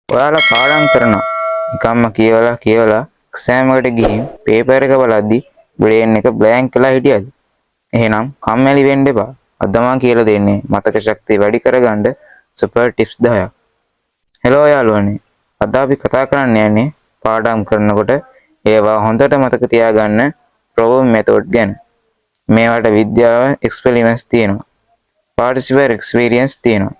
ඔයාලා පාඩම් කරනවා. නිකම්ම කියවලා එක්සෑම් එකට ගිහින් පේපර් එක බලද්දි බ්‍රේන් එක බ්ලැන්ක් වෙලා හිටියද? එහෙනම් කම්මැලි වෙන්න එපා. අද මම කියලා දෙන්නේ මතක ශක්තිය වැඩි කරගන්න සුපර් ටිප්ස් 10ක්. හෙලෝ යාළුවනේ. අද අපි කතා කරන්න යන්නේ පාඩම් කරනකොට ඒවා හොඳට මතක තියාගන්න ප්‍රොබ්ලම් මෙතඩ් ගැන. මේවට විද්‍යාව එක්ස්පෙරිමන්ට්ස් තියෙනවා. පාර්ටිසිපර් එක්ස්පීරියන්ස් තියෙනවා.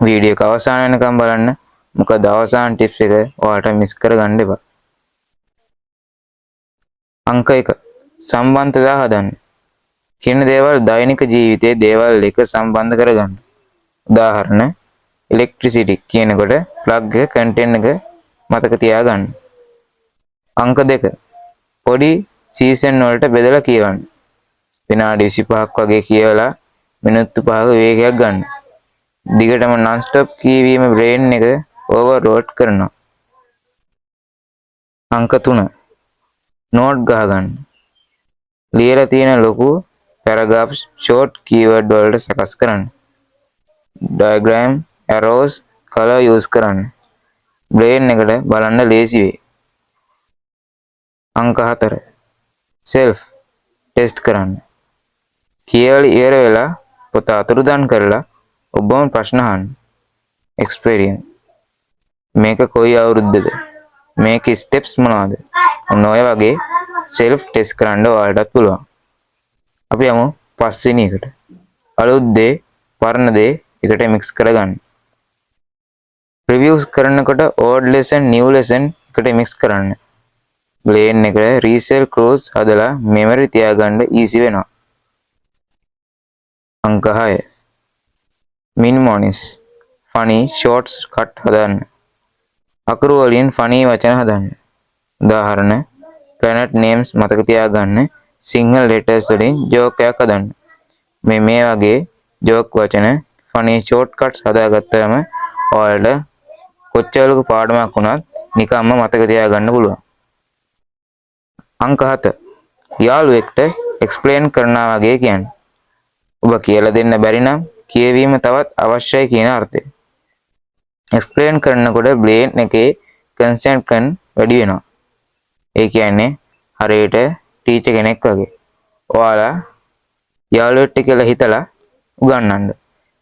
වීඩියෝ එක අවසාන වෙනකම් බලන්න. මොකද අවසාන ටිප්ස් එක ඔයාලට මිස් කරගන්න එපා. අංක 1 සම්බන්ධතා හදන්න. කියන දේවල් දෛනික ජීවිතයේ දේවල් එක සම්බන්ධ කරගන්න. උදාහරණ ඉලෙක්ට්‍රිසිටි කියනකොට ප්ලග් එක කන්ටෙන්ට් එක මතක තියාගන්න. අංක 2 පොඩි සීසන් වලට බෙදලා කියවන්න. විනාඩි 25ක් වගේ කියවලා මිනිත්තු 5ක වේගයක් ගන්න. දිගටම non stop කියවීම බ්‍රේන් එක ඕවර්ලෝඩ් කරනවා. අංක 3 නෝට් ගහගන්න. ලියලා තියෙන ලොකු පැරග්‍රාෆ්ස් ෂෝට් කීවර්ඩ් වලට සකස් කරන්න. ඩයග්‍රෑම් ඇරෝස් කලර් යූස් කරන්න. බ්‍රේන් එකට බලන්න ලේසි වෙයි. අංක 4 self ටෙස්ට් කරන්න. කියවල ඉවර වෙලා පොත අතුරුදන් කරලා ඔබම ප්‍රශ්න අහන්න. එක්ස්පීරියන්ස් මේක කොයි අවුරුද්දද? මේකේ ස්ටෙප්ස් මොනවද? ඔන්න ඔය වගේ self ටෙස්ට් කරන්න ඔයාලටත් පුළුවන්. අපි යමු පස්වෙනි එකට. අලුත් දේ පරණ දේ එකට මික්ස් කරගන්න. රිවිව්ස් කරනකොට old lesson new lesson එකට මික්ස් කරන්න. බ්‍රේන් එක රීසෙල් ක්‍රෝස් හදලා මෙමරි තියාගන්න ඊසි වෙනවා. අංක 6 මිනිමොනිස් ෆනි ෂෝට්ස් කට් හදන්න. අකුරු වලින් ෆනි වචන හදන්න. උදාහරණ planet names මතක තියාගන්න සිංහල letters වලින් joke එකක් හදන්න. මේ වගේ joke වචන ෆනි shortcuts හදාගත්තාම ඔයාලට කොච්චර ලොකු පාඩමක් වුණත් නිකම්ම මතක තියාගන්න පුළුවන්. අංක 7 යාළුවෙක්ට එක්ස්ප්ලেইন කරනවා වගේ කියන්න. ඔබ කියලා දෙන්න බැරි නම් කියවීම තවත් අවශ්‍යයි කියන අර්ථය. එක්ස්ප්ලেইন කරනකොට බ්‍රේන් එකේ කන්සන්ට්‍රේෂන් වැඩි වෙනවා. ඒ කියන්නේ හරියට ටීචර් කෙනෙක් වගේ. ඔයාලා යාළුවෙක්ට කියලා හිතලා උගන්වන්න.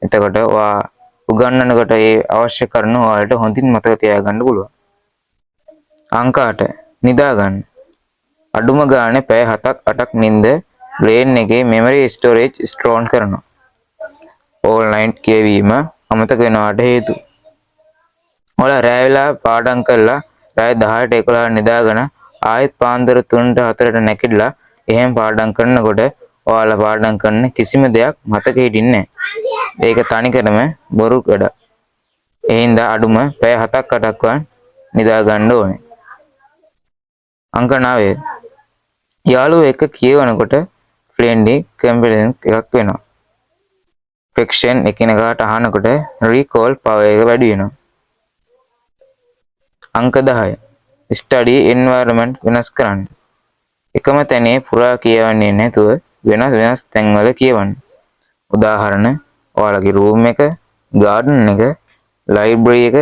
එතකොට ඔයා උගන්වනකොට ඒ අවශ්‍ය කරුණු ඔයාලට හොඳින් මතක තියාගන්න පුළුවන්. අංක 8 නිදා ගන්න. අඩුම ගානේ පැය 7ක් 8ක් නිින්ද බ්‍රේන් එකේ මෙමරි ස්ටෝරේජ් ස්ට්‍රෝන් කරනවා. ඕන්ලයින් කියවීම අමතක වෙනවට හේතු. ඔයාලා රැය වෙලා පාඩම් කරලා රාත්‍රී 10ට 11ට නිදාගෙන ආයෙත් පාන්දර 3ට 4ට නැගිටලා එහෙම පාඩම් කරනකොට ඔයාලා පාඩම් කරන කිසිම දෙයක් මතක හිටින්නේ නැහැ. ඒක තනිකරම බොරු වැඩක්. ඒ හින්දා අඩුම පැය 7ක් 8ක් වන් නිදා ගන්න ඕනේ. අංක 9 යාළුවෝ එක්ක කියවනකොට ෆ්‍රෙන්ඩ්ලි කම්බිනේෂන් එකක් වෙනවා. ෆික්ෂන් එකිනෙකාට අහනකොට රීකෝල් පවර් එක වැඩි වෙනවා. අංක 10 ස්ටඩි එන්වයරන්මන්ට් වෙනස් කරන්න. එකම තැනේ පුරා කියවන්නේ නැතුව වෙනස් තැන්වල කියවන්න. උදාහරණ ඔයාලගේ රූම් එක, ගාඩන් එක, ලයිබ්‍රරි එක,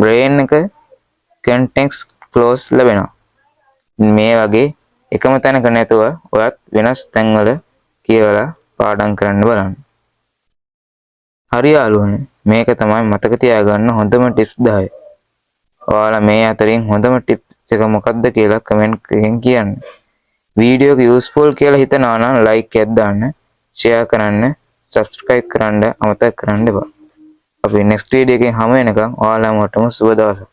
බ්‍රේන් එක කන්ටෙක්ස්ට් ක්ලෝස් ලැබෙනවා. මේ වගේ එකම තැනක නැතුව ඔයත් වෙනස් තැන්වල කියවලා පාඩම් කරන්න බලන්න. හරි යාළුවනේ මේක තමයි මතක තියාගන්න හොඳම ටිප්ස් 10. ඔයාලා මේ අතරින් හොඳම ටිප්ස් එක මොකක්ද කියලා කමෙන්ට් එකෙන් කියන්න. වීඩියෝ එක යූස්ෆුල් කියලා හිතනවා නම් ලයික් එකක් දාන්න, ෂෙයා කරන්න, සබ්ස්ක්‍රයිබ් කරන්න අමතක කරන්න එපා. අපි නෙක්ස්ට් වීඩියෝ එකෙන් හමු වෙනකම් ඔයාලම සුබ දවසක්.